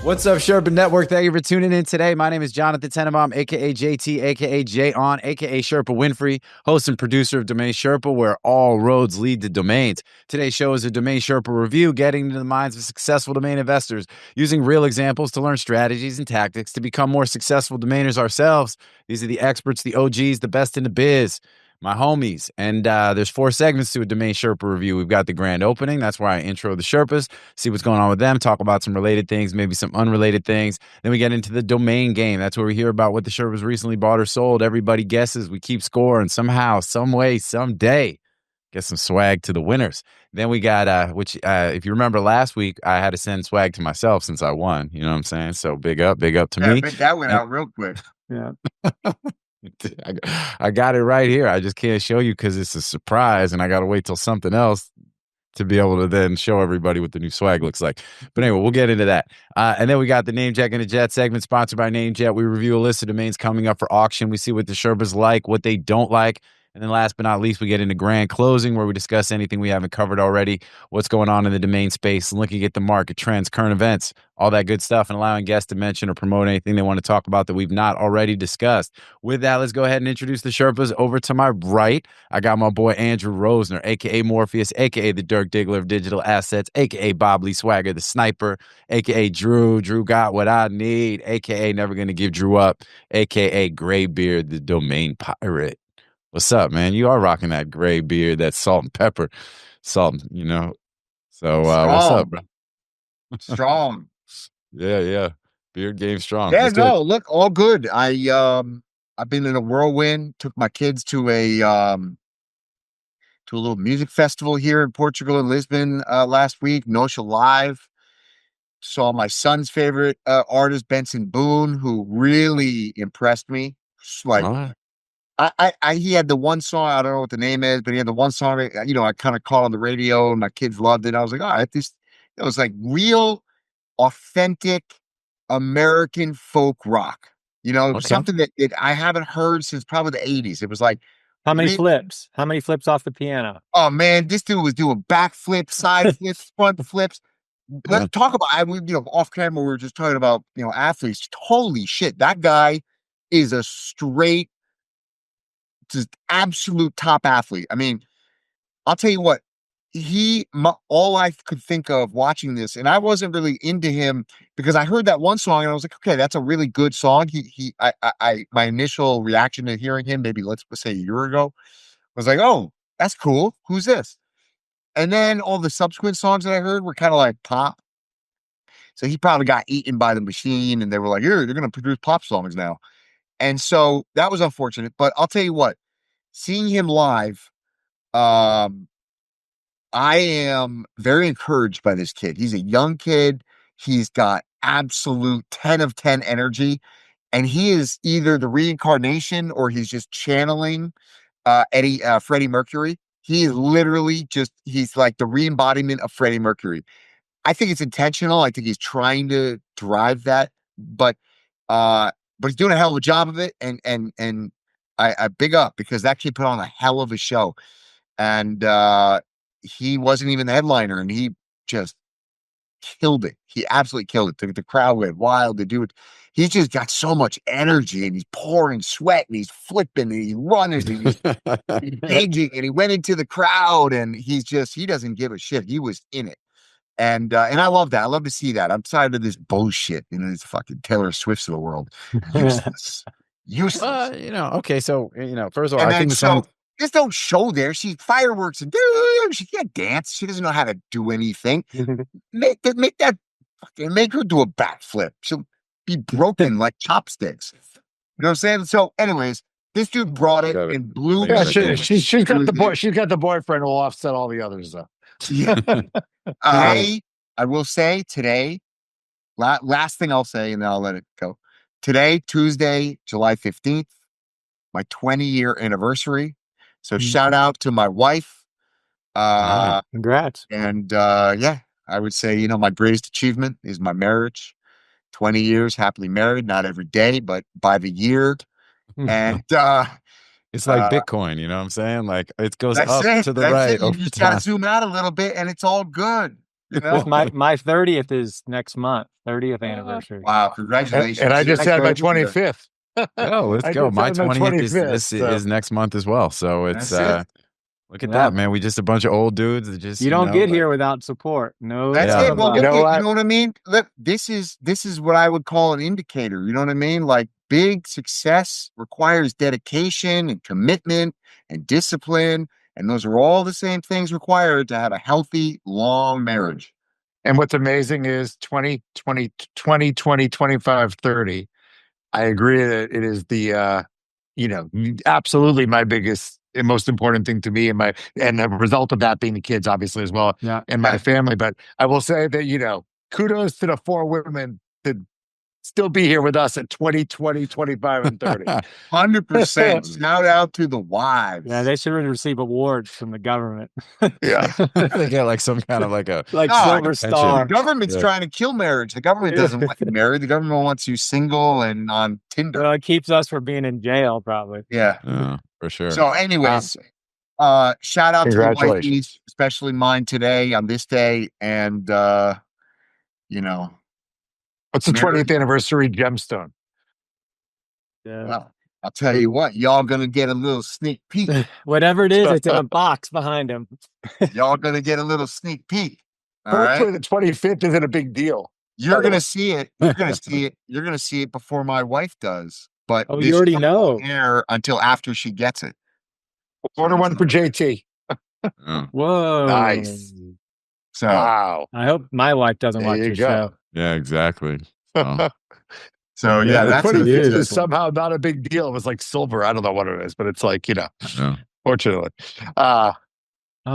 What's up, Sherpa Network? Thank you for tuning in today. My name is Jonathan Tenenbaum, a.k.a. JT, a.k.a. J-On, a.k.a. Sherpa Winfrey, host and producer of Domain Sherpa, where all roads lead to domains. Today's show is a Domain Sherpa review, getting into the minds of successful domain investors, using real examples to learn strategies and tactics to become more successful domainers ourselves. These are the experts, the OGs, the best in the biz, my homies. And there's 4 segments to a Domain Sherpa review. We've got the grand opening. That's where I intro the Sherpas, see what's going on with them, talk about some related things, maybe some unrelated things. Then we get into the domain game. That's where we hear about what the Sherpas recently bought or sold. Everybody guesses. We keep score, and somehow, some way, someday, get some swag to the winners. Then we got, if you remember last week, I had to send swag to myself since I won. You know what I'm saying? So big up to me. That went out real quick. Yeah. I got it right here. I just can't show you because it's a surprise, and I got to wait till something else to be able to then show everybody what the new swag looks like. But anyway, we'll get into that. And then we got the NameJet and the Jet segment sponsored by NameJet. We review a list of domains coming up for auction. We see what the Sherpas like, what they don't like. And then last but not least, we get into grand closing, where we discuss anything we haven't covered already, what's going on in the domain space, looking at the market trends, current events, all that good stuff, and allowing guests to mention or promote anything they want to talk about that we've not already discussed. With that, let's go ahead and introduce the Sherpas. Over to my right, I got my boy Andrew Rosner, a.k.a. Morpheus, a.k.a. the Dirk Diggler of digital assets, a.k.a. Bob Lee Swagger, the sniper, a.k.a. Drew got what I need, a.k.a. never going to give Drew up, a.k.a. Graybeard, the domain pirate. What's up, man? You are rocking that gray beard, that salt and pepper, you know. So what's up, bro? Strong. Yeah. Beard game strong. Yeah, no, look, all good. I've been in a whirlwind. Took my kids to a little music festival here in Portugal in Lisbon last week. Nocia Live. Saw my son's favorite artist, Benson Boone, who really impressed me. Like, he had the one song, I don't know what the name is, but he had the one song, I kind of caught on the radio and my kids loved it. I was like, all right, it was like real, authentic American folk rock. It was something that I haven't heard since probably the 80s. It was like, how many flips? How many flips off the piano? Oh man, this dude was doing back flips, side flips, front flips. Let's talk about, off camera, we were just talking about, athletes. Holy shit, that guy is a straight, just absolute top athlete. I mean, I'll tell you what, all I could think of watching this, and I wasn't really into him because I heard that one song and I was like, okay, that's a really good song. My initial reaction to hearing him, maybe let's say a year ago, was like, oh, that's cool. Who's this? And then all the subsequent songs that I heard were kind of like pop. So he probably got eaten by the machine and they were like, here, they're going to produce pop songs now. And so that was unfortunate, but I'll tell you what, seeing him live, I am very encouraged by this kid. He's a young kid. He's got absolute 10 of 10 energy, and he is either the reincarnation or he's just channeling Freddie Mercury. He is literally he's like the re-embodiment of Freddie Mercury. I think it's intentional. I think he's trying to drive that, but he's doing a hell of a job of it, and I big up because that kid put on a hell of a show, and he wasn't even the headliner, and he just killed it. He absolutely killed it. The crowd went wild. He's just got so much energy, and he's pouring sweat, and he's flipping, and he's running, and he's changing, and he went into the crowd, and he doesn't give a shit. He was in it. And I love that. I love to see that. I'm tired of this bullshit. These fucking Taylor Swifts of the world. Useless. Okay. So, first of all, I think just don't show there. She's fireworks and she can't dance. She doesn't know how to do anything. Make her do a backflip. She'll be broken like chopsticks. You know what I'm saying? So, anyways, this dude brought it in blue. Yeah, she's got the boyfriend who will offset all the others though. Yeah. I will say today, last thing I'll say, and then I'll let it go. Today, Tuesday, July 15th, my 20-year anniversary. So shout out to my wife. Congrats. And I would say, my greatest achievement is my marriage. 20 years happily married, not every day, but by the year. And it's like Bitcoin, you know what I'm saying? Like it goes up to the right. You just got to zoom out a little bit and it's all good. You know? My 30th is next month. 30th anniversary. Wow, congratulations. And I just had my Thank you. 25th. Oh, let's I go. just My had my 20th 25th, is next month as well. So it's That's it. look at Yeah. that, man. We just a bunch of old dudes that just You don't know, get like- here without support. No. That's Yeah. it. Well, You look know at, what? you know what I mean? Look, this is what I would call an indicator. You know what I mean? Like big success requires dedication and commitment and discipline. And those are all the same things required to have a healthy, long marriage. And what's amazing is 20, 25, 30. I agree that it is the, absolutely my biggest and most important thing to me, and the result of that being the kids, obviously, as well, Yeah. and my family. But I will say that, kudos to the 4 women that still be here with us at 20, 25, and 30. 100%. Shout out to the wives. Yeah, they should receive awards from the government. Yeah. they get like some kind of like a Like No, Silver pension. Star. The government's Yeah. trying to kill marriage. The government doesn't want you married. The government wants you single and on Tinder. Well, it keeps us from being in jail, probably. Yeah. for sure. So, anyways, shout out to the Congratulations. wifeys, especially mine today on this day. And What's the Marriage. 20th anniversary gemstone? Yeah. well, I'll tell you what, y'all gonna get a little sneak peek. Whatever it is, it's in a box behind him. Y'all gonna get a little sneak peek. All right. Hopefully the 25th isn't a big deal. You're gonna see it. You're gonna see it. You're gonna see it before my wife does. But Oh, this you already won't know. air until after she gets it. Order one for JT. Oh, Whoa. Nice. So Wow. I hope my wife doesn't There watch you your go. show. yeah, exactly. Oh. so Yeah, yeah, The that's pretty a, 25th beautiful. is somehow not a big deal. It was like silver. I don't know what it is, but it's like, Yeah. fortunately. I'm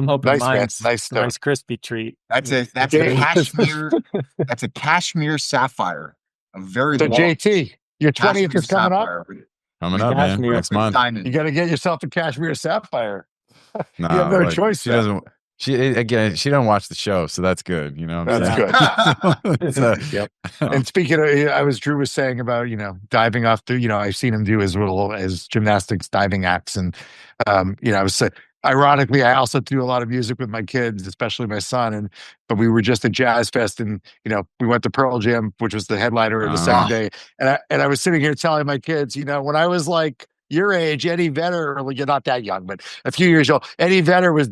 hoping Nice, man. mine's Nice stuff. Rice Krispie treat. that's a Yeah. cashmere. That's a cashmere sapphire. A very So long JT, your 20th cashmere is coming up. sapphire. Coming up, man. Cashmere. Next month. Diamond. You got to get yourself a cashmere sapphire. No, have no choice She then. doesn't. She doesn't watch the show, so that's good. You know, what I'm That's saying? good. It's, Yep. And speaking of, Drew was saying about, diving off the, I've seen him do his gymnastics diving acts. And, I was ironically, I also do a lot of music with my kids, especially my son. But we were just at Jazz Fest and, we went to Pearl Jam, which was the headliner of the second day. And I was sitting here telling my kids, when I was like your age, Eddie Vedder, well, you're not that young, but a few years old, Eddie Vedder was,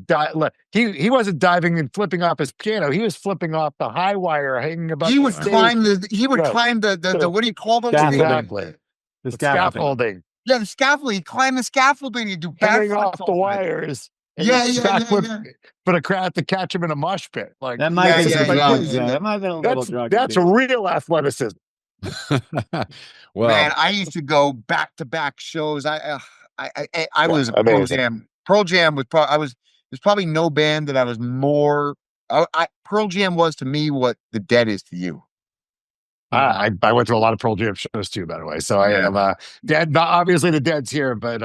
he wasn't diving and flipping off his piano. He was flipping off the high wire hanging above. He would the stage. climb the So- what do you call those Scaffolding. things? Exactly. The The scaffolding. scaffolding. Yeah, the scaffolding. He'd climb the scaffolding. He'd do Hanging backflips off the over it. wires. and Yeah, he'd yeah, backflip, yeah. But a crowd to catch him in a mosh pit. Like That might have been Yeah, some yeah, drugs. yeah. Yeah, that might have been a little drug. that's real athleticism. well, Man, I used to go back to back shows. I was a Pearl Amazing. Jam. Pearl Jam was there's probably no band that I was more. Pearl Jam was to me what the Dead is to you. I went to a lot of Pearl Jam shows too, by the way. So I am Dead. Obviously, the Dead's here, but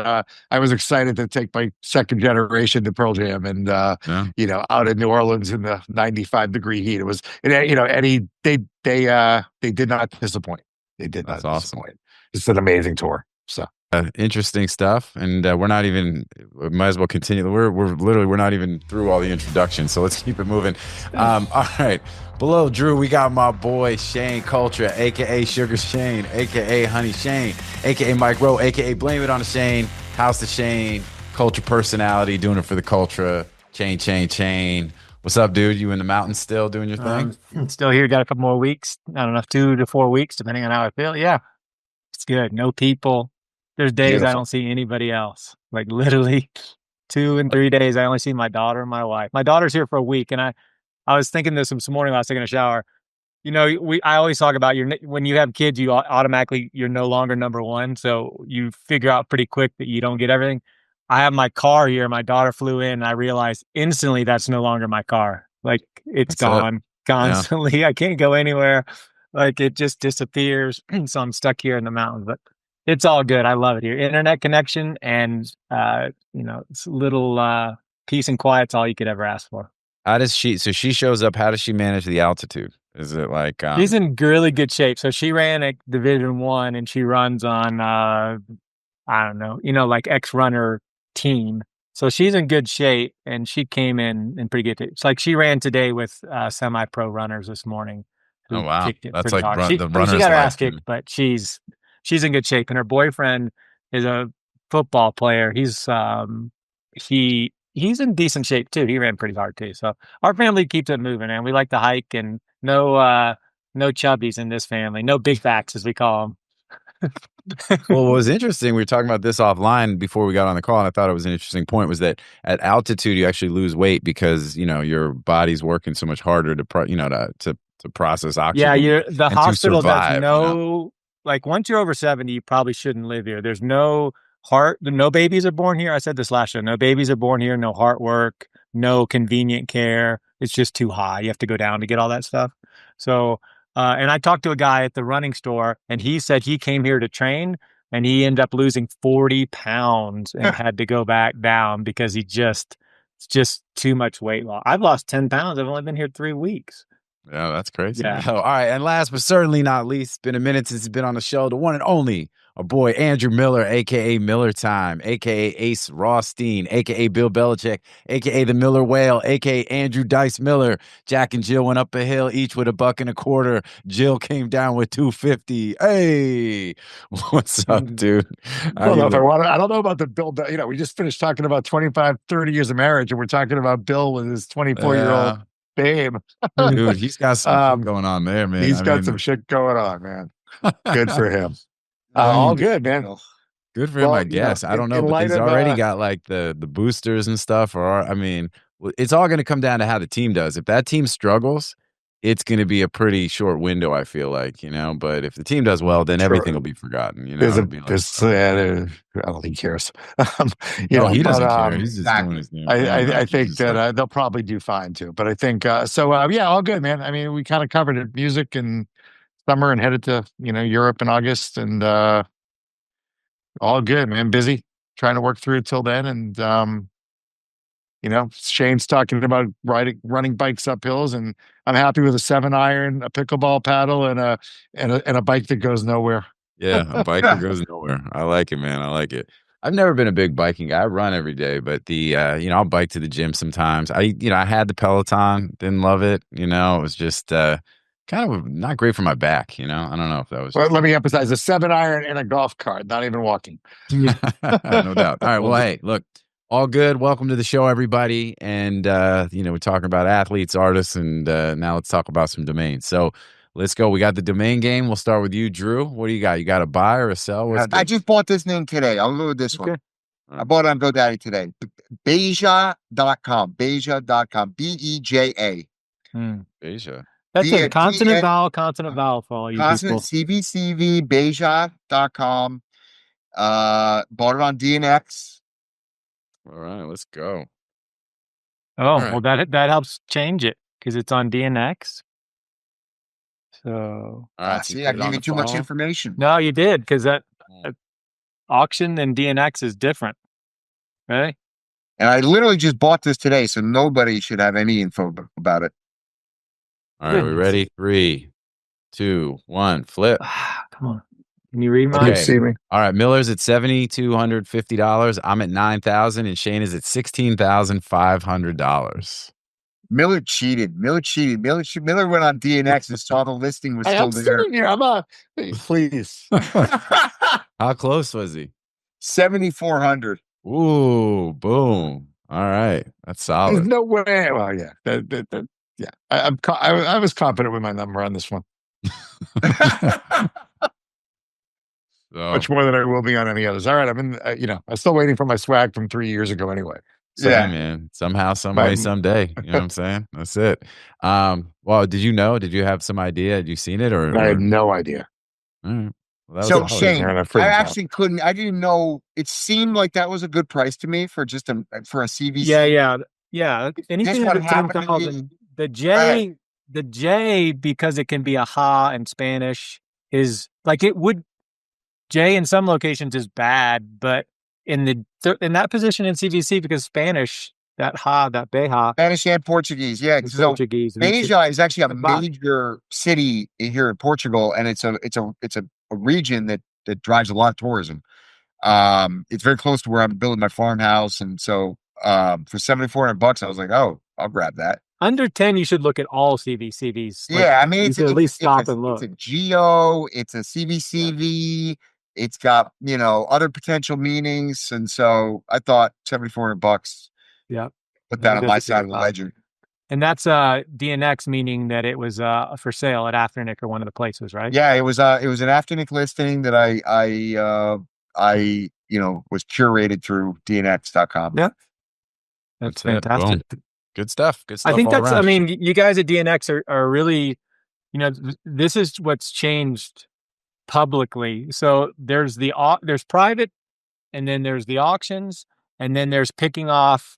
I was excited to take my second generation to Pearl Jam, and out in New Orleans in the 95-degree heat. It was, Eddie. They did not disappoint. They did not That's awesome. disappoint. It's an amazing tour. So interesting stuff, and we're not even. We might as well continue. We're not even through all the introductions, so let's keep it moving. All right. Below Drew, we got my boy Shane Culture, aka Sugar Shane, aka Honey Shane, aka Mike Rowe, aka Blame It on the Shane, House to Shane, culture personality, doing it for the culture, chain. What's up, dude? You in the mountains still doing your thing? Still here. Got a couple more weeks. I don't know, 2 to 4 weeks, depending on how I feel. Yeah, it's good. No people. There's days I Beautiful. don't see anybody else. Like literally 2 and 3 days, I only see my daughter and my wife. My daughter's here for a week, and I was thinking this morning while I was taking a shower. I always talk about when you have kids, you automatically, you're no longer number one. So you figure out pretty quick that you don't get everything. I have my car here. My daughter flew in and I realized instantly that's no longer my car. Like it's gone constantly. I can't go anywhere. Like it just disappears. So I'm stuck here in the mountains, but it's all good. I love it here. Internet connection and, it's little peace and quiet's all you could ever ask for. How does she? So she shows up. How does she manage the altitude? Is it like she's in really good shape? So she ran at Division 1 and she runs on I don't know, like ex-runner team. So she's in good shape, and she came in pretty good. It's like she ran today with semi-pro runners this morning. Oh Who wow, kicked it that's pretty like hard. the She runner's got her life. ass kicked, but she's in good shape. And her boyfriend is a football player. He's in decent shape too. He ran pretty hard too. So our family keeps it moving, and we like to hike, and no chubbies in this family. No big backs, as we call them. Well, what was interesting, we were talking about this offline before we got on the call, and I thought it was an interesting point, was that at altitude you actually lose weight because your body's working so much harder to process oxygen. Yeah, the and to hospital survive, does no like once you're over 70, you probably shouldn't live here. There's no babies are born here. I said this last year. No babies are born here, no heart work, no convenient care. It's just too high. You have to go down to get all that stuff. So and I talked to a guy at the running store, and he said he came here to train, and he ended up losing 40 pounds and had to go back down because it's just too much weight loss. I've lost 10 pounds. I've only been here 3 weeks. Yeah, that's crazy. Yeah. All right, and last but certainly not least, it's been a minute since he's been on the show. The one and only, our boy Andrew Miller, aka Miller Time, aka Ace Rothstein, aka Bill Belichick, aka the Miller Whale, aka Andrew Dice Miller. Jack and Jill went up a hill, each with $1.25. Jill came down with $2.50. Hey, what's up, dude? I don't know if I want to. I don't know about the Bill. We just finished talking about 25, 30 years of marriage, and we're talking about Bill with his 24-year-old babe. Dude, he's got some shit going on there, man. He's got some shit going on, man. Good for him. All good, man. Good for him, I guess. I don't know, but he's already got like the boosters and stuff. It's all going to come down to how the team does. If that team struggles, it's going to be a pretty short window, I feel like, But if the team does well, then everything will be forgotten. I don't think he cares. He doesn't care. He's just doing his thing. I think that they'll probably do fine too. But I think yeah, all good, man. I mean, we kind of covered it, music and summer, and headed to Europe in August, and all good, man. Busy trying to work through it till then, and Shane's talking about running bikes up hills, and I'm happy with a 7-iron, a pickleball paddle, and a bike that goes nowhere. Yeah, a bike that goes nowhere. I like it, man. I like it. I've never been a big biking guy. I run every day, but I'll bike to the gym sometimes. I had the Peloton, didn't love it. It was just kind of not great for my back. I don't know if that was. Well, let me emphasize: a 7-iron and a golf cart, not even walking. No doubt. All right. Well, hey, look. All good. Welcome to the show, everybody. And, we're talking about athletes, artists, and now let's talk about some domains. So let's go. We got the domain game. We'll start with you, Drew. What do you got? You got a buy or a sell? I just bought this name today. I'll go with this one. I bought it on GoDaddy today. Beja.com. Beja.com. Beja. Beja. That's a consonant vowel for all you consonant people. CVCV. Beja.com. Bought it on DNX. All right, let's go. Oh, well, that helps change it because it's on DNX. So, all right, see, I gave you too much information. No, you did, because that auction and DNX is different, right? And I literally just bought this today, so nobody should have any info about it. All right, we ready? 3, 2, 1, flip. Come on. Can you read mine? Okay. See me. All right, Miller's at $7,250. I'm at $9,000, and Shane is at $16,500. Miller cheated. Miller went on DNX and saw the listing was still there. Here. I'm on. Please. How close was he? 7,400. Ooh, boom. All right, that's solid. There's no way. Well, yeah, yeah. I was confident with my number on this one. Much more than I will be on any others. All right, I'm still waiting for my swag from 3 years ago anyway. So, yeah, man. Somehow, some way, someday. You know what I'm saying? That's it. Well, did you know? Did you have some idea? Had you seen it? Or I had no idea. All right. Well, so Shane, I actually couldn't. I didn't know. It seemed like that was a good price to me for just for a CVC. Yeah. Anything under 10,000. The J, because it can be a ha in Spanish, is like it would. J in some locations is bad, but in that position in CVC, because Spanish, that Beja, Spanish and Portuguese, yeah. So Portuguese. Beja is actually a major city here in Portugal, and it's a region that drives a lot of tourism. It's very close to where I'm building my farmhouse, and so for $7,400, I was like, oh, I'll grab that. Under 10, you should look at all CVCVs. Like, Yeah, I mean, you it's should at least stop and it's look. a geo, it's a CVCV, it's got, you know, other potential meanings. And so I thought $7,400, Yeah. put that on That's my a side good of the spot. ledger. And that's DNX, meaning that it was for sale at Afternic or one of the places, right? Yeah, it was an Afternic listing that I you know, was curated through DNX.com. Yeah. That's it. fantastic. Boom. Good stuff. Good stuff. I think all that's, around. I mean, you guys at DNX are really, you know, this is what's changed publicly. So there's there's private, and then there's the auctions, and then there's picking off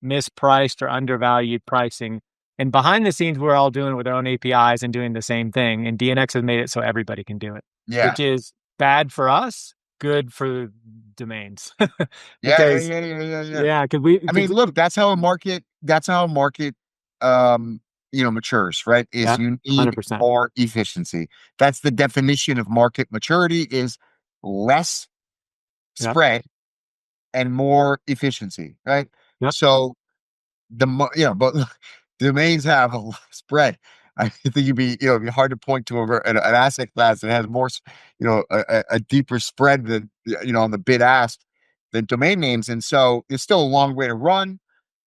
mispriced or undervalued pricing. And behind the scenes, we're all doing it with our own APIs and doing the same thing. And DNX has made it so everybody can do it, Yeah. which is bad for us, good for domains. Yeah, Because yeah. because I mean, look, that's how a market, you know, matures, right? Is Yeah, you need 100%. more efficiency. That's the definition of market maturity, is less Yeah. spread and more efficiency, right? Yep. So you know, but domains have a lot of spread. I think it'd be hard to point to an asset class that has more, you know, a deeper spread than, you know, on the bid ask than domain names. And so it's still a long way to run.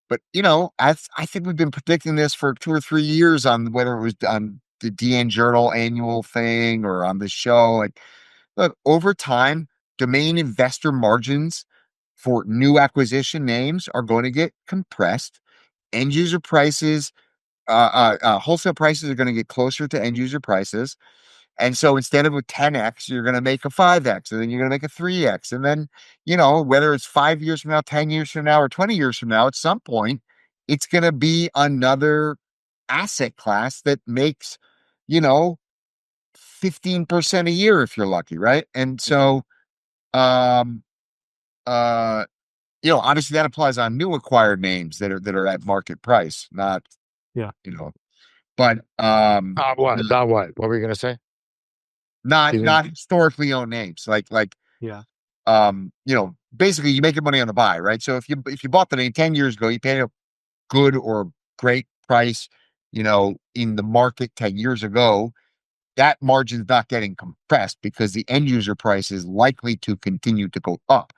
But, you know, I think we've been predicting this for 2 or 3 years, on whether it was on the DN Journal annual thing or on the show. Like, look, over time, domain investor margins for new acquisition names are going to get compressed. End user prices, wholesale prices are going to get closer to end user prices. And so instead of a 10x, you're going to make a 5x, and then you're going to make a 3x. And then, you know, whether it's 5 years from now, 10 years from now, or 20 years from now, at some point, it's going to be another asset class that makes, you know, 15% a year if you're lucky, right? And so, you know, obviously that applies on new acquired names that are at market price, not, Yeah. you know, but What were you gonna say? not historically owned names, like Yeah. you know, basically you make your money on the buy, right? So if you bought the name 10 years ago, you paid a good or great price, you know, in the market 10 years ago, that margin's not getting compressed because the end user price is likely to continue to go up.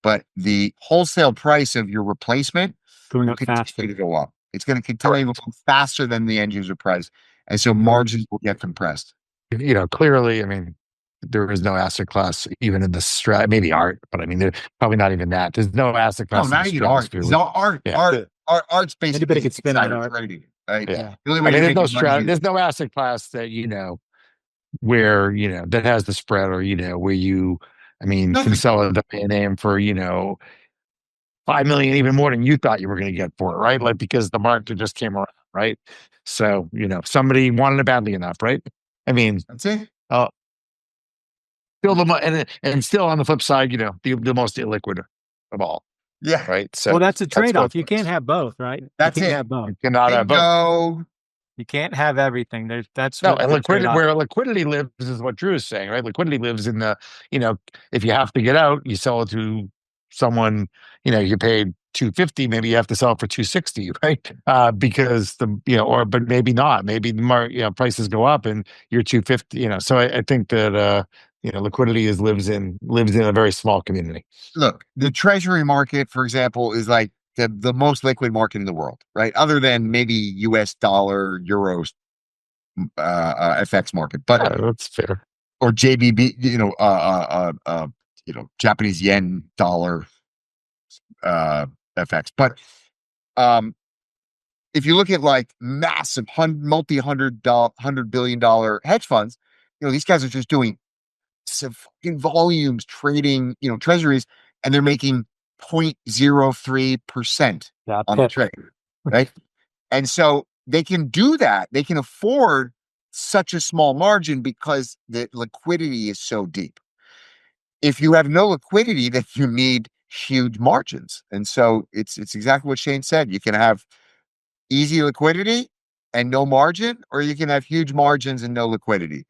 But the wholesale price of your replacement Going will up faster. continue to go up. It's going to continue to go faster than the end user price. And so margins will get compressed. You know, clearly, I mean, there is no asset class even in the strat, maybe art, but I mean, there's probably not even that. There's no asset No, class. not even art. stratosphere. No, art. Yeah. Art's basically Anybody could spin on insider art. trading, right? Yeah. The only I way mean, you're there's no making money is, there's no asset class that, you know, where, you know, that has the spread, or, you know, where you, I mean, can nothing. sell a domain name for, you know, 5 million, even more than you thought you were going to get for it, right? Like, because the market just came around, right? So, you know, somebody wanted it badly enough, right? I mean, That's it. still and still on the flip side, you know, the most illiquid of all, Yeah. right? So Well, that's a trade-off. what- You can't have both, right? That's you can't it. have both. You cannot have both. Bingo. You can't have everything. That's No, what and the liquidity, trade-off- where liquidity lives is what Drew is saying, right? Liquidity lives in the, you know, if you have to get out, you sell it to someone, you know, you paid 250, maybe you have to sell it for 260, right? Because you know, but maybe not, maybe the you know, prices go up and you're 250, you know. So I think that, you know, liquidity lives in a very small community. Look, the treasury market, for example, is like the most liquid market in the world, right? Other than maybe US dollar, euros, FX market, but Yeah, that's fair. or JBB, you know, Japanese yen dollar FX. But if you look at like massive $100 billion hedge funds, you know, these guys are just doing some fucking volumes trading, you know, treasuries, and they're making 0.03% on the trade, right? And so they can do that. They can afford such a small margin because the liquidity is so deep. If you have no liquidity, then you need huge margins. And so it's exactly what Shane said. You can have easy liquidity and no margin, or you can have huge margins and no liquidity.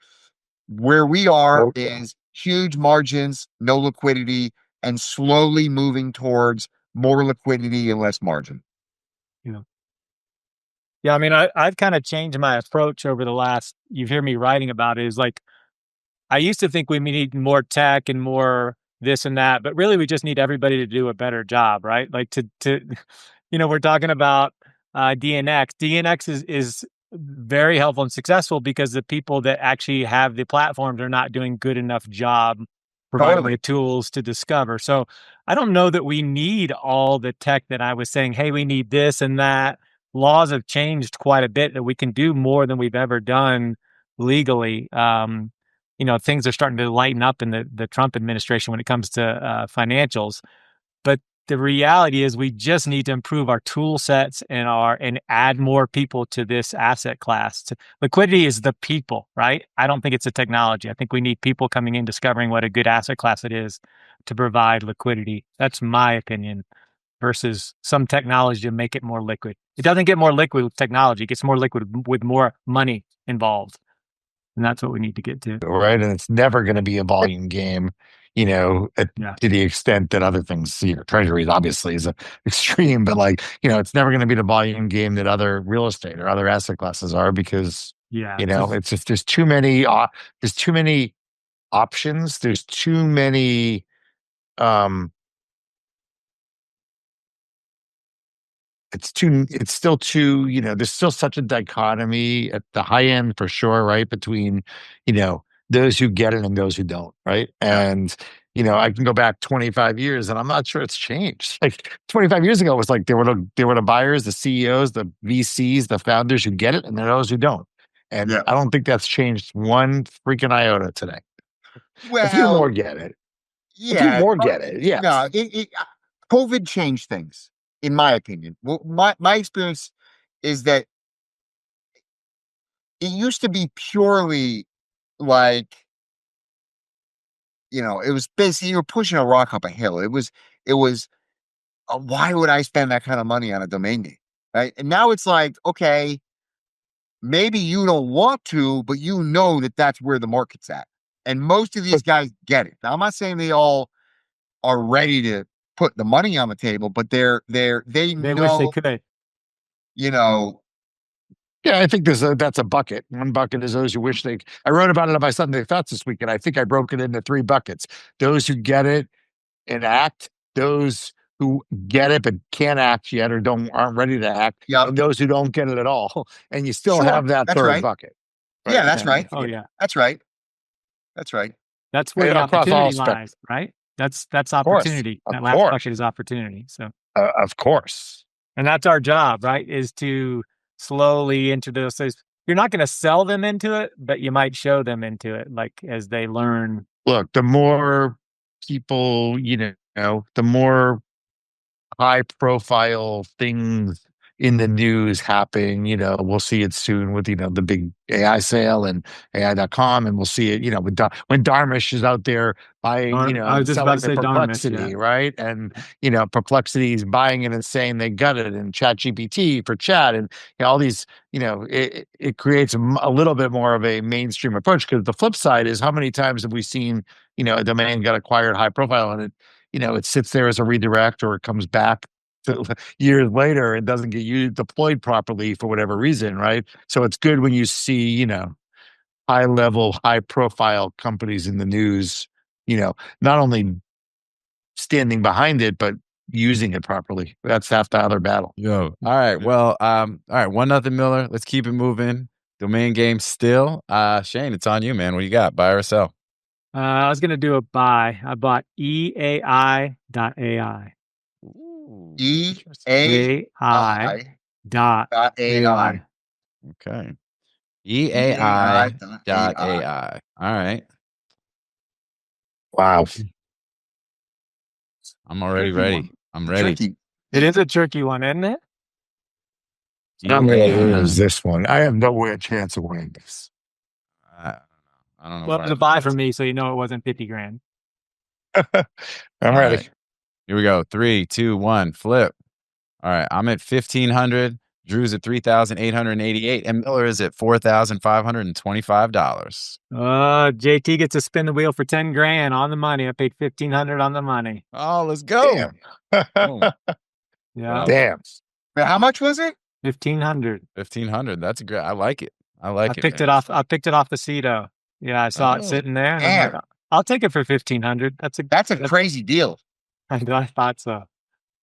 Where we are is huge margins, no liquidity, and slowly moving towards more liquidity and less margin. Yeah, I mean, I've kind of changed my approach over the last, you hear me writing about it, is like, I used to think we need more tech and more this and that, but really we just need everybody to do a better job, right? Like we're talking about DNX. DNX is very helpful and successful because the people that actually have the platforms are not doing good enough job providing the tools to discover. So I don't know that we need all the tech that I was saying, hey, we need this and that. Laws have changed quite a bit that we can do more than we've ever done legally. Things are starting to lighten up in the Trump administration when it comes to financials. But the reality is we just need to improve our tool sets and add more people to this asset class. Liquidity is the people, right? I don't think it's a technology. I think we need people coming in, discovering what a good asset class it is to provide liquidity. That's my opinion, versus some technology to make it more liquid. It doesn't get more liquid with technology. It gets more liquid with more money involved. And that's what we need to get to. Right. And it's never going to be a volume game, to the extent that other things, treasuries obviously is an extreme, but it's never going to be the volume game that other real estate or other asset classes are, because, it's just, there's too many options. There's too many, it's still too, there's still such a dichotomy at the high end for sure, right? Between, those who get it and those who don't, right? And, I can go back 25 years and I'm not sure it's changed. Like 25 years ago, it was like there were the buyers, the CEOs, the VCs, the founders who get it, and there are those who don't. And I don't think that's changed one freaking iota today. Well, a few more get it. A few more get it. Yeah. No, COVID changed things, in my opinion. Well, my experience is that it used to be purely like, it was basically you were pushing a rock up a hill. It was why would I spend that kind of money on a domain name, right? And now it's like, okay, maybe you don't want to, but that that's where the market's at. And most of these guys get it. Now, I'm not saying they all are ready to put the money on the table, but they know, wish they could. Yeah, I think that's a bucket. One bucket is those who wish they. I wrote about it on my Sunday Thoughts this week, and I think I broke it into 3 buckets: those who get it and act, those who get it but can't act yet or aren't ready to act, and those who don't get it at all. And you still have that third bucket. Right? Yeah, that's right. Oh yeah, that's right. That's right. That's where the opportunity lies, right? That's opportunity. That last bucket is opportunity. So of course, and that's our job, right? Is to slowly introduce those. You're not going to sell them into it, but you might show them into it, like as they learn. Look, the more people, the more high profile things in the news happen, we'll see it soon with, the big AI sale and AI.com. And we'll see it, when Dharmesh is out there buying, I was just about to say Perplexity, Dharmesh, right? And, Perplexity is buying it and saying they got it, and ChatGPT for chat, and all these, it creates a little bit more of a mainstream approach. Because the flip side is, how many times have we seen, a domain got acquired high profile and it sits there as a redirect, or it comes back years later and doesn't get deployed properly for whatever reason, right? So it's good when you see, high level, high profile companies in the news, not only standing behind it, but using it properly. That's half the other battle. All right. Well, all right. 1-0 Miller. Let's keep it moving. Domain game still. Shane, it's on you, man. What do you got? Buy or sell? I was going to do a buy. I bought EAI.ai. EAI.ai. Okay. EAI.ai. All right. Wow. I'm already ready. I'm ready. Tricky. It is a tricky one, isn't it? I'm going to lose this one. I have no chance of winning this. I don't know. Well, it was a buy for me, so it wasn't 50 grand. I'm ready. Right. Here we go. 3, 2, 1, flip. All right. I'm at 1,500. Drew's at $3,888, and Miller is at $4,525. JT gets to spin the wheel for 10 grand on the money. I paid 1,500 on the money. Oh, let's go. Boom. Yeah, Damn. Wait, how much was it? 1,500. 1,500. That's great. I like it. I like I it. picked man. it off. I picked it off the Cedo. Yeah, I saw it Oh, sitting there. And I'm damn. like, I'll take it for 1,500. That's That's a crazy deal. I thought so.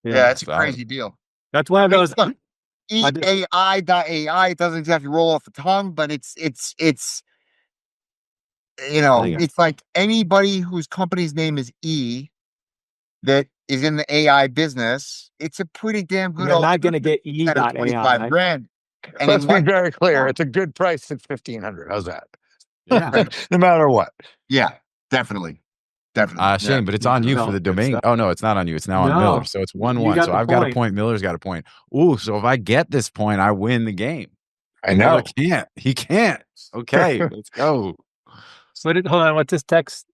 Yeah, it's a solid. crazy deal. That's one of those. Look, I did- EAI.ai, it doesn't exactly roll off the tongue, but it's you know, Yeah. it's like anybody whose company's name is E that is in the AI business, it's a pretty damn good. You're not going to get E.AI. 25 grand. And Let's in be my- very clear. It's a good price at 1,500. How's that? Yeah. No matter what. yeah, definitely. Definitely. Shane, but it's on you for No, the it's domain. not. Oh no, it's not on you. It's now on No. Miller. So it's 1-1. got So the I've got a point. point. Miller's got a point. Ooh, so if I get this point, I win the game. I Miller know. can't. He can't. Okay, let's go. Hold on. What's this text?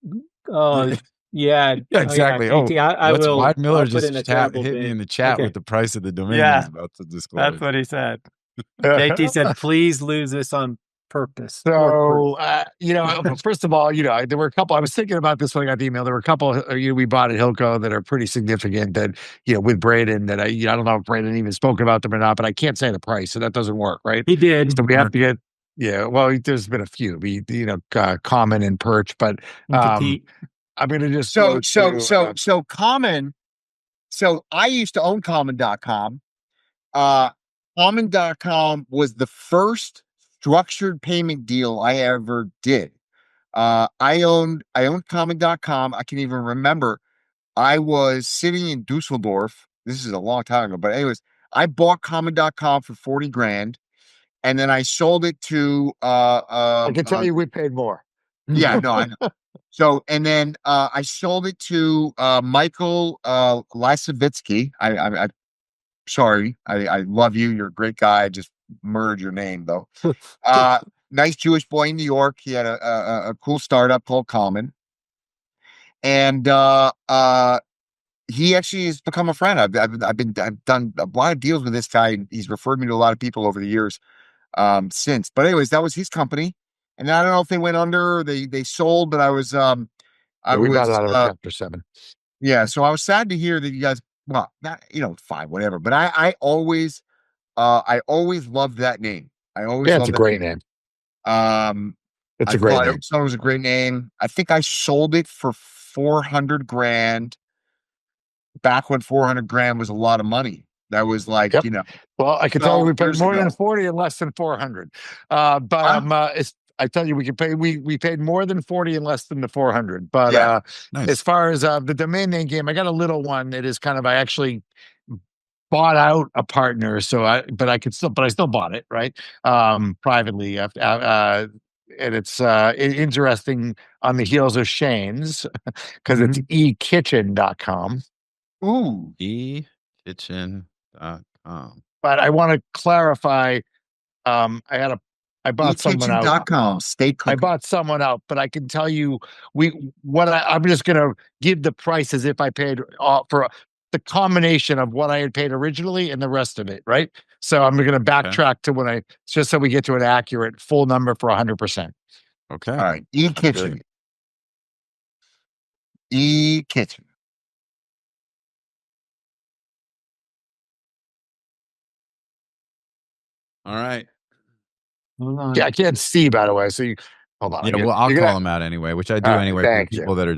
Oh, yeah. Yeah, exactly. Oh, yeah, JT, I What's- will. Why Miller I'll put in a just terrible hit me bid. in the chat Okay. with the price of the domain Yeah. he's about to disclose. That's what he said. JT said, please lose this on purpose. So, first of all, there were a couple, I was thinking about this when I got the email. There were a couple, we bought at Hilco that are pretty significant that, with Braden that I don't know if Braden even spoke about them or not, but I can't say the price. So that doesn't work, right? He did. So we have to get, well, there's been a few, Common and Perch, but I'm going to just, So Common. So I used to own Common.com. Common.com was the first structured payment deal I ever did. I owned Common.com. I can even remember I was sitting in Dusseldorf. This is a long time ago, but anyways, I bought Common.com for 40 grand, and then I sold it to I can tell you we paid more. yeah, no, I know. So, and then I sold it to Michael Lasevitsky. I sorry, I love you. You're a great guy. I just murdered your name though. Nice Jewish boy in New York. He had a cool startup called Common, and he actually has become a friend. I've done a lot of deals with this guy. He's referred me to a lot of people over the years since. But anyways, that was his company. And I don't know if they went under or they sold, but I was we got out of chapter 7. Yeah, so I was sad to hear that you guys, well, not, fine, whatever. But I always loved that name. I always Yeah, loved it's a that great name. name. It's I a great thought name. it was a great name. I think I sold it for 400 grand back when 400 grand was a lot of money. That was like, Yep. Well, I can tell you we paid 12 more years than ago. 40 and less than 400. I tell you, we paid more than 40 and less than the 400. But Yeah. Nice. as far as the domain name game, I got a little one. It is kind of, I actually bought out a partner. But I still bought it, right? Privately. And it's interesting on the heels of Shane's because it's eKitchen.com. Ooh. eKitchen.com. But I want to clarify. I bought someone out. eKitchen.com. Steak I cooking. bought someone out, but I can tell you, I'm just going to give the price as if I paid for the combination of what I had paid originally and the rest of it, right? So I'm going to backtrack to just so we get to an accurate full number for 100%. Okay. All right. eKitchen. eKitchen. All right. Hold on. Yeah, I can't see, by the way. So hold on. Yeah, well, I'll call them out anyway, which I do All right, anyway for thank people that are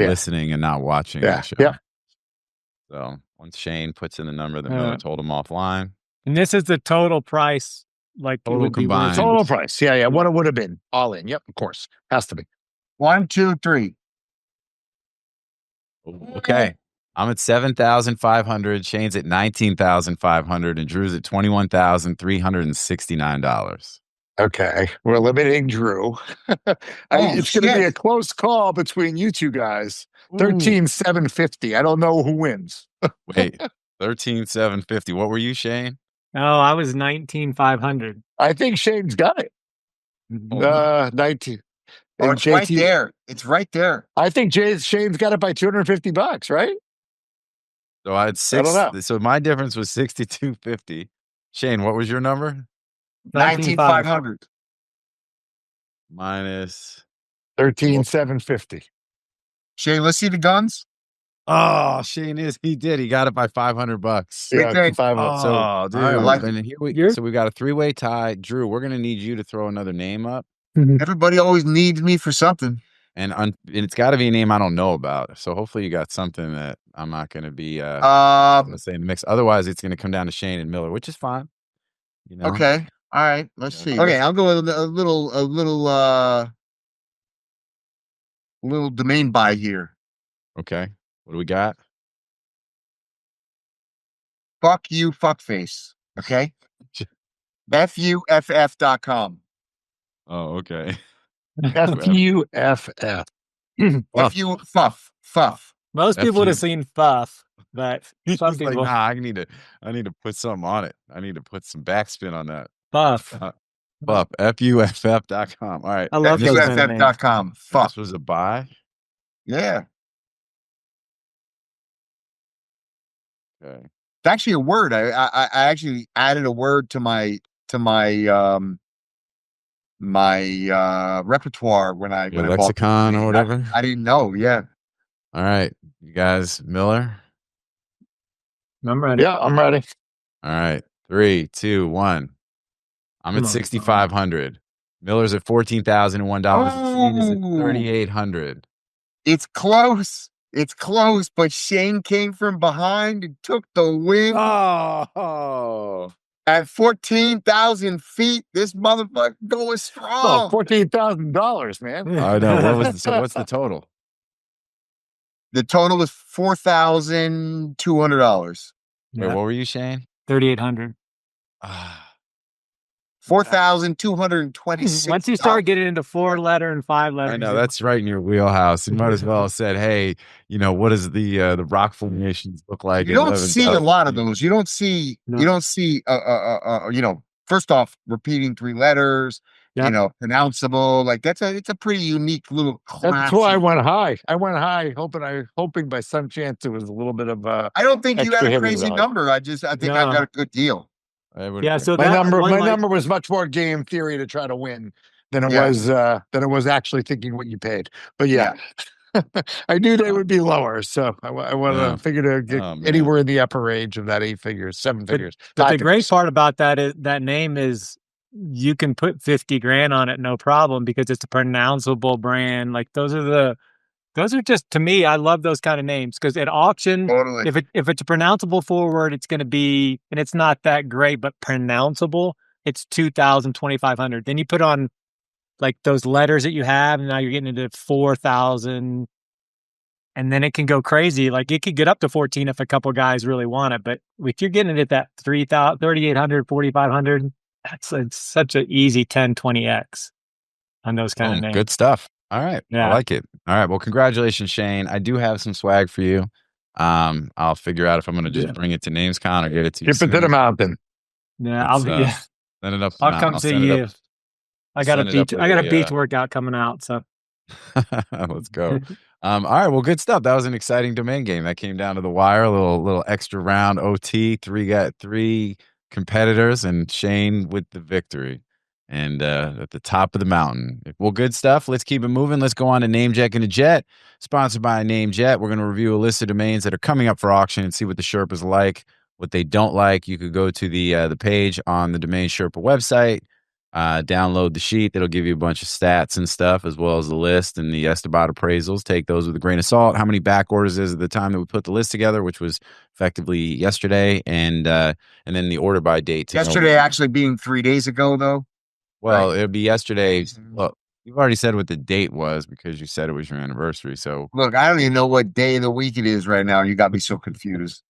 Yeah. listening and not watching Yeah, the show. yeah. So once Shane puts in the number that Miller told him offline, And this is the total price. Like it Total would be combined. Total price. Yeah. What it would have been. All in. Yep, of course. Has to be. 1, 2, 3. okay. I'm at 7,500. Shane's at 19,500, and Drew's at $21,369. Okay. We're eliminating Drew. It's going to be a close call between you two guys. 13,750. I don't know who wins. Wait, 13,750. What were you, Shane? Oh, I was 19,500. I think Shane's got it. 19. Oh, And it's right JT there. It's right there. I think Shane's got it by $250, right? So I had I don't know. So my difference was 6,250. Shane, what was your number? 19,500. Minus. 13,750. Shane, let's see the guns. Oh, Shane he did. He got it by $500. Sweet Yeah, thing. 5 Oh, so dude. I like And here You're- so we got a 3-way tie. Drew, we're gonna need you to throw another name up. Everybody always needs me for something. And it's got to be a name I don't know about. So hopefully you got something that I'm not going to be Um, say in the mix. Otherwise, it's going to come down to Shane and Miller, which is fine. You know. okay. All right. Let's Yeah. see. Okay, I'll go with a little domain buy here. Okay. What do we got? Fuck you, fuckface. Okay. FUFF.com. Oh, okay. FUFF. FU Fuff. Most people would have FU. seen Fuff, but He's some like, people nah, I need to put something on it. I need to put some backspin on that. Fuff. Fuff. FUFF.com. All right. I love those kind of names. FUFF.com. Fuck. This was a buy. Yeah. Okay. It's actually a word. I actually added a word to my repertoire when I Your when I bought the lexicon or domain. whatever. I didn't know. Yeah. All right. You guys, Miller. I'm ready. Yeah, I'm ready. All right. 3, 2, 1. I'm Come at on. 6,500. Miller's at $14,001. Shane is at Oh. 3,800. It's close. It's close, but Shane came from behind and took the win Oh. at 14,000 feet. This motherfucker going Oh, strong. $14,000, man. I know. So what's the total? The total is $4,200. Wait, what were you, Shane? 3,800. Ah. $4,226. Once you start getting into 4-letter and 5-letter, I know that's right in your wheelhouse. You might as well have said, "Hey, what does the rock formations look like?" You at don't see a 11,000 lot of feet? those. You don't see. No. You don't see. First off, repeating 3 letters. Yep. Pronounceable. Like it's a pretty unique little class. That's why I went high. I went high, hoping by some chance it was a little bit of I don't think you extra got a heavy crazy value. number. I think I got a good deal. Yeah, so my that number. one, My like- number was much more game theory to try to win than it Yeah. was actually thinking what you paid. But yeah. I knew they would be lower, so I wanted Yeah. to figure to get Oh, man. anywhere in the upper range of that 8 figures, 7 figures. But 5 the great figures. part about that is that name is you can put 50 grand on it, no problem, because it's a pronounceable brand. Like those are just, to me, I love those kind of names because at auction, Totally. if it's a pronounceable forward, it's going to be, and it's not that great, but pronounceable, it's 2,000, 2,500. Then you put on like those letters that you have, and now you're getting into 4,000. And then it can go crazy. Like it could get up to 14 if a couple guys really want it. But if you're getting it at that 3,000, 3,800, 4,500, it's such an easy 10, 20x on those kind of names. Good stuff. All right. Yeah. I like it. All right. Well, congratulations, Shane. I do have some swag for you. I'll figure out if I'm going to just bring it to NamesCon or get it to you. Ship it to the mountain. Yeah, I'll be. Yeah, Send it up. I'll come see you. I got a beach workout coming out, so let's go. All right. Well, good stuff. That was an exciting domain game that came down to the wire. A little extra round OT. Three competitors, and Shane with the victory. And at the top of the mountain. Well, good stuff. Let's keep it moving. Let's go on to NameJet and a Jet, sponsored by NameJet. We're going to review a list of domains that are coming up for auction and see what the Sherpas like, what they don't like. You could go to the page on the DomainSherpa website, download the sheet. That'll give you a bunch of stats and stuff, as well as the list and the Esteban appraisals. Take those with a grain of salt. How many back orders is at the time that we put the list together, which was effectively yesterday, and then the order by date. Yesterday actually being 3 days ago, though. Well, Right. it'll be yesterday. Well, you've already said what the date was because you said it was your anniversary. So, Look, I don't even know what day of the week it is right now. You got me so confused.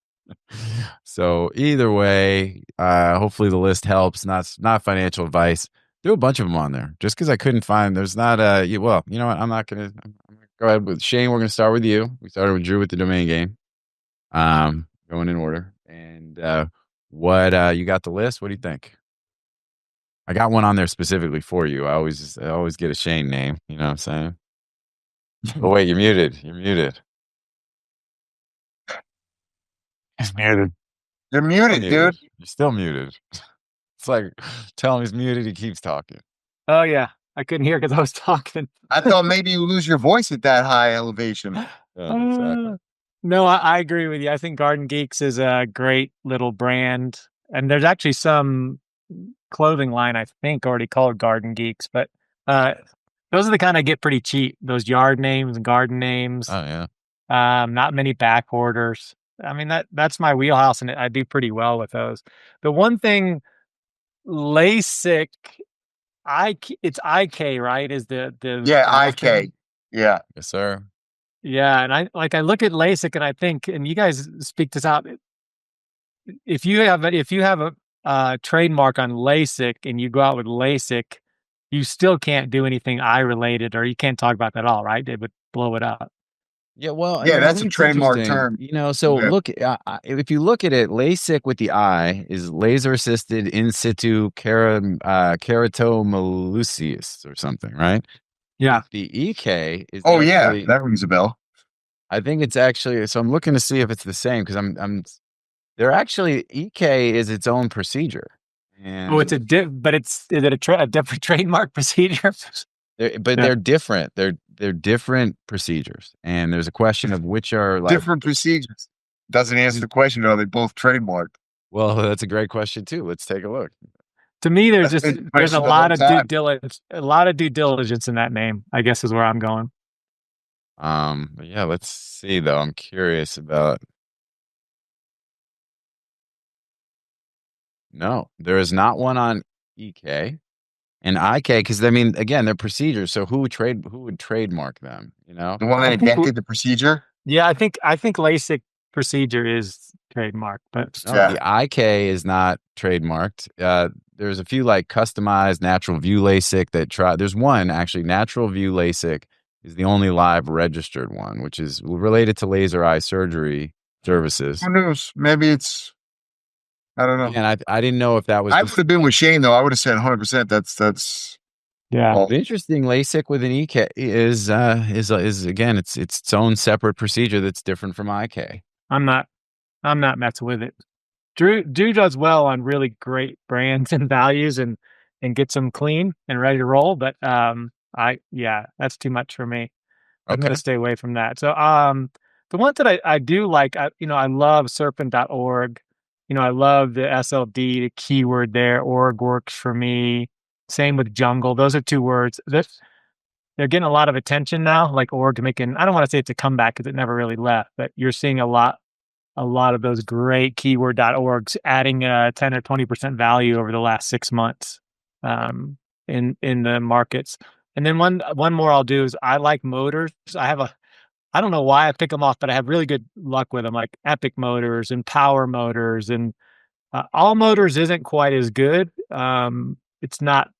either way, hopefully the list helps. Not financial advice. There are a bunch of them on there. Just because I couldn't find, there's not well, you know what? I'm gonna go ahead with Shane. We're gonna start with you. We started with Drew with the domain game. Going in order. And what you got the list? What do you think? I got one on there specifically for you. I always get a Shane name. You know what I'm saying? Oh wait, you're muted. You're muted. He's muted. You're muted, dude. You're still muted. It's like tell him he's muted. He keeps talking. Oh yeah, I couldn't hear because I was talking. I thought maybe you lose your voice at that high elevation. Yeah, exactly. No, I agree with you. I think GardenGeeks is a great little brand, and there's actually some clothing line I think already called GardenGeeks, but those are the kind I get pretty cheap. Those yard names and garden names. Oh yeah. Not many back orders. I mean that's my wheelhouse, and I do pretty well with those. The one thing, Lasik, it's IK, right? Is the Yeah, last name? IK. Yeah. Yes, sir. Yeah, and I look at Lasik and I think, and you guys speak this out. If you have a trademark on Lasik and you go out with Lasik, you still can't do anything eye related, or you can't talk about that at all, right? It would blow it up. Yeah, well, Yeah, I that's a think it's trademark interesting, term. You know, so Yeah. look, if you look at it, LASIK with the I is laser assisted in situ keratomalusis or something, right? Yeah. The EK is Oh yeah, actually, that rings a bell. I think it's actually, so I'm looking to see if it's the same because they're actually, EK is its own procedure. And Oh, it's is it a different trademark procedure? but Yeah. they're different. They're different procedures. And there's a question of which are like Different procedures. Doesn't answer the question, are they both trademarked? well, that's a great question too. Let's take a look. To me, there's That's just been the there's question a the lot whole of time. due diligence in that name, I guess is where I'm going. But yeah, let's see though. I'm curious about. No, there is not one on EK and IK because I mean, again, they're procedures. So who would trademark them? You know, The one I that think invented the procedure? Yeah, I think Lasik procedure is trademark, but no, Yeah. the IK is not trademarked. There's a few like customized natural view LASIK that try. There's one actually, natural view LASIK is the only live registered one, which is related to laser eye surgery services. Who knows? Maybe it's, I don't know. And I didn't know if that was I would have been with Shane though. I would have said 100%. That's yeah. all. The interesting LASIK with an EK is again it's its own separate procedure that's different from IK. I'm not messing with it. Drew does well on really great brands and values and gets them clean and ready to roll, but that's too much for me. I'm Okay. gonna stay away from that. So the ones that I do like, I love serpent.org. I love the SLD, the keyword there. Org works for me. Same with jungle. Those are two words. They're getting a lot of attention now, like org making, I don't want to say it's a comeback because it never really left, but you're seeing a lot of those great keyword.orgs adding 10 or 20% value over the last 6 months in the markets. And then one more I'll do is I like motors. I don't know why I pick them off, but I have really good luck with them, like Epic Motors and Power Motors, and All Motors isn't quite as good. It's not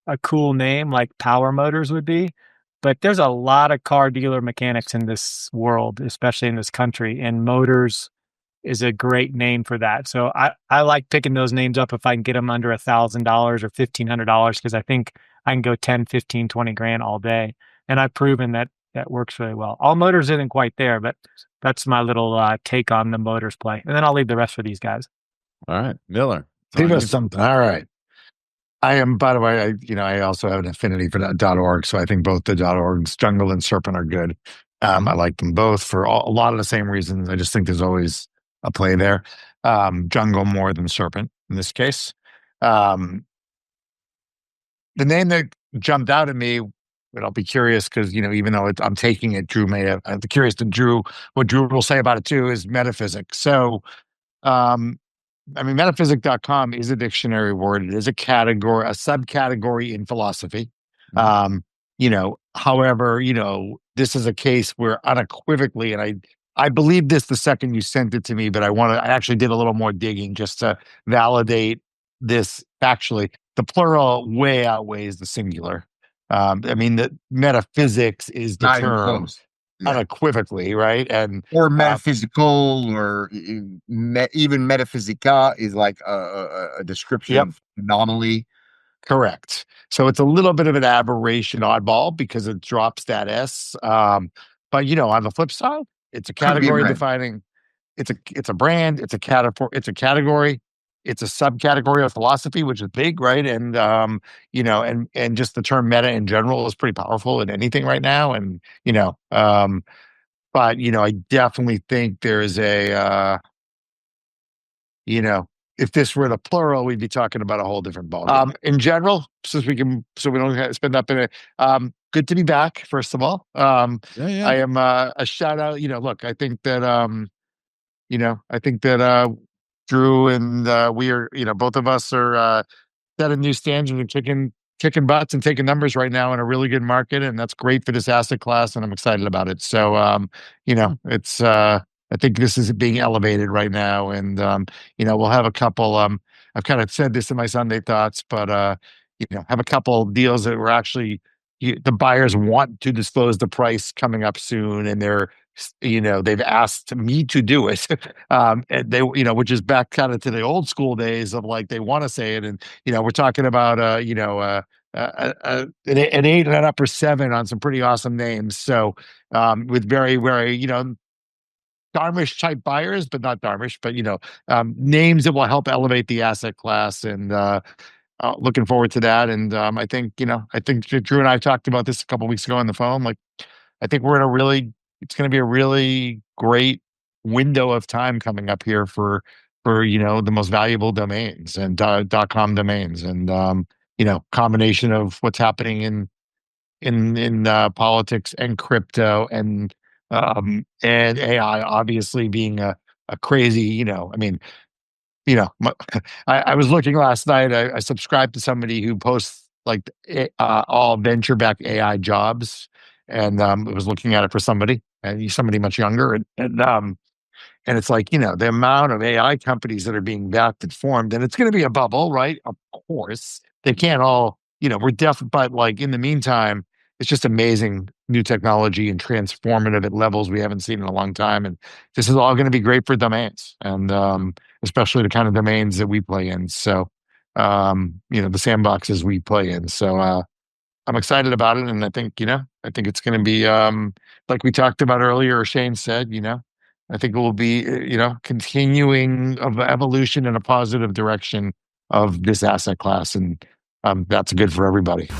a cool name like Power Motors would be, but there's a lot of car dealer mechanics in this world, especially in this country, and Motors is a great name for that. So I like picking those names up if I can get them under $1,000 or $1,500 because I think I can go 10, 15, 20 grand all day. And I've proven that works really well. All Motors isn't quite there, but that's my little take on the Motors play. And then I'll leave the rest for these guys. All right, Miller. Give us something. All right. I am, by the way, I also have an affinity for .org, so I think both the .orgs, Jungle and Serpent, are good. I like them both for a lot of the same reasons. I just think there's always a play there. Jungle more than Serpent in this case. The name that jumped out at me, but I'll be curious because even though I'm taking it, Drew may have. I'm curious to what Drew will say about it too. Is metaphysic. So, metaphysic.com is a dictionary word. It is a category, a subcategory in philosophy. However, this is a case where unequivocally, and I believe this the second you sent it to me, but I actually did a little more digging just to validate this factually. The plural way outweighs the singular. The metaphysics is the Not even Um, Um, close. Yeah. unequivocally, right? And Or metaphysical, or even metaphysica is like a description Yep. of anomaly. correct. So it's a little bit of an aberration, oddball, because it drops that S. But on the flip side, it's a Could be a category brand. defining. It's a brand. It's a category. it's a subcategory of philosophy, which is big, right? And you know, and just the term meta in general is pretty powerful in anything right now. And you know, but you know, I definitely think there's a you know, if this were the plural, we'd be talking about a whole different ballgame. In general, so we don't spend up in it. Good to be back, first of all. Yeah. I am a shout out, you know, look, I think that you know, I think that Drew and we are, you know, both of us are setting new standards and kicking butts and taking numbers right now in a really good market, and that's great for this asset class, and I'm excited about it. So you know, it's I think this is being elevated right now, and you know, we'll have a couple I've kind of said this in my Sunday thoughts, but you know, have a couple deals that were actually the buyers want to disclose the price coming up soon, and they're you know, they've asked me to do it. And they, you know, which is back kind of to the old school days of like, they want to say it. And, you know, we're talking about, you know, an 8 and an upper 7 on some pretty awesome names. So, with very, very, you know, Darmish type buyers, but not Darmish, but, you know, names that will help elevate the asset class. And, looking forward to that. And, I think, you know, I think Drew and I talked about this a couple weeks ago on the phone. Like, I think we're in a really, it's going to be a really great window of time coming up here for you know, the most valuable domains and .com domains, and you know, combination of what's happening in politics and crypto and AI obviously being a crazy, you know, I mean, you know, I was looking last night. I subscribed to somebody who posts like all venture-backed AI jobs, and I was looking at it for somebody, and he's somebody much younger, and it's like, you know, the amount of AI companies that are being backed and formed, and it's going to be a bubble, right? Of course, they can't all, you know, but like in the meantime, it's just amazing new technology and transformative at levels we haven't seen in a long time. And this is all going to be great for domains, and especially the kind of domains that we play in. So, you know, the sandboxes we play in. So, I'm excited about it. And I think, you know, I think it's going to be, like we talked about earlier, or Shane said, you know, I think it will be, you know, continuing of evolution in a positive direction of this asset class. And that's good for everybody.